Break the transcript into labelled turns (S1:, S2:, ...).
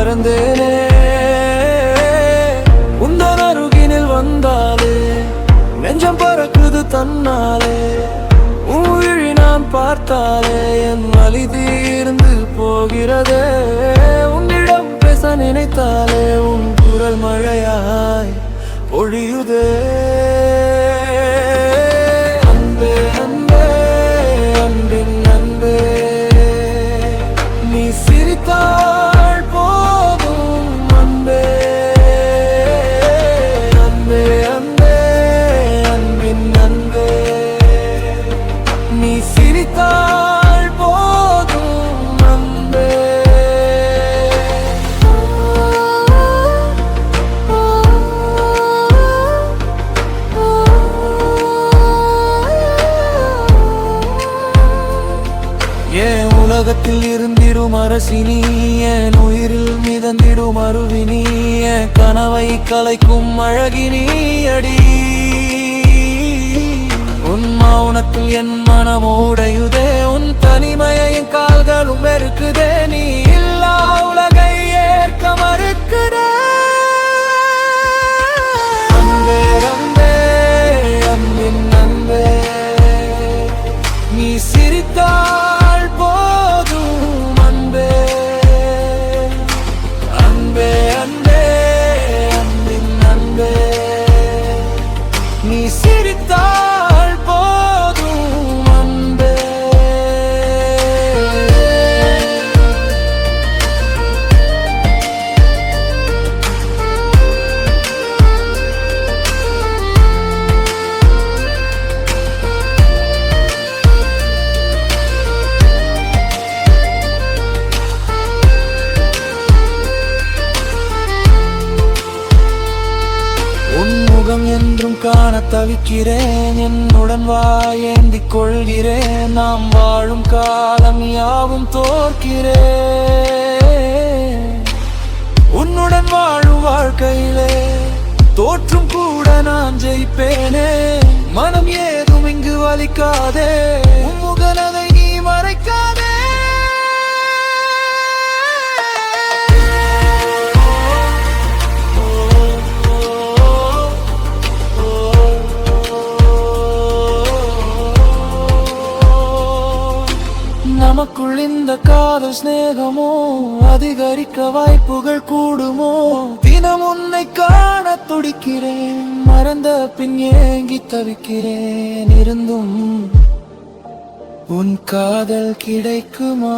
S1: பறந்தேனே உந்தன் அருகினில் வந்தாலே நெஞ்சம் பறக்குது தன்னாலே உயிரி நான் பார்த்தாலே என் வலி தீர்ந்து போகிறதே உன்னிடம் பேச நினைத்தாலே உன் குரல் மழையாய் பொழியுதே அன்பே அன்பே அன்பின் அன்பே நீ சிரித்தால் உலகத்தில் இருந்திடும் அரசினி என் உயிரில் மிதந்திடும் அருவினி என் கனவை கலைக்கும் அழகினி அடி உன் மௌனத்தில் என் மனம் உடையுதே உன் தனிமையை என் கால்களும் வெறுக்குதே நீ இல்லா உலகை ஏற்க மறுக்குதே அன்பே அன்பே அன்பின் அன்பே நீ சிரித்தால் நீ சிரித்தால் போதும் அன்பே என்றும் காண தவிக்கிறேன் என்னுடன் வாயேந்திக் கொள்கிறேன் நாம் வாழும் காலம் யாவும் தோற்கிறேன் உன்னுடன் வாழும் வாழ்க்கையிலே தோற்றும் கூட நான் ஜெயிப்பேனே மனம் ஏதும் இங்கு வலிக்காதே முகனதை நீ மறைக்காதே நமக்குள் இந்த காதல் சிநேகமோ அதிகரிக்க வாய்ப்புகள் கூடுமோ தினம் உன்னை காண துடிக்கிறேன் மறந்த பின் ஏங்கி தவிக்கிறேன் இருந்தும் உன் காதல் கிடைக்குமா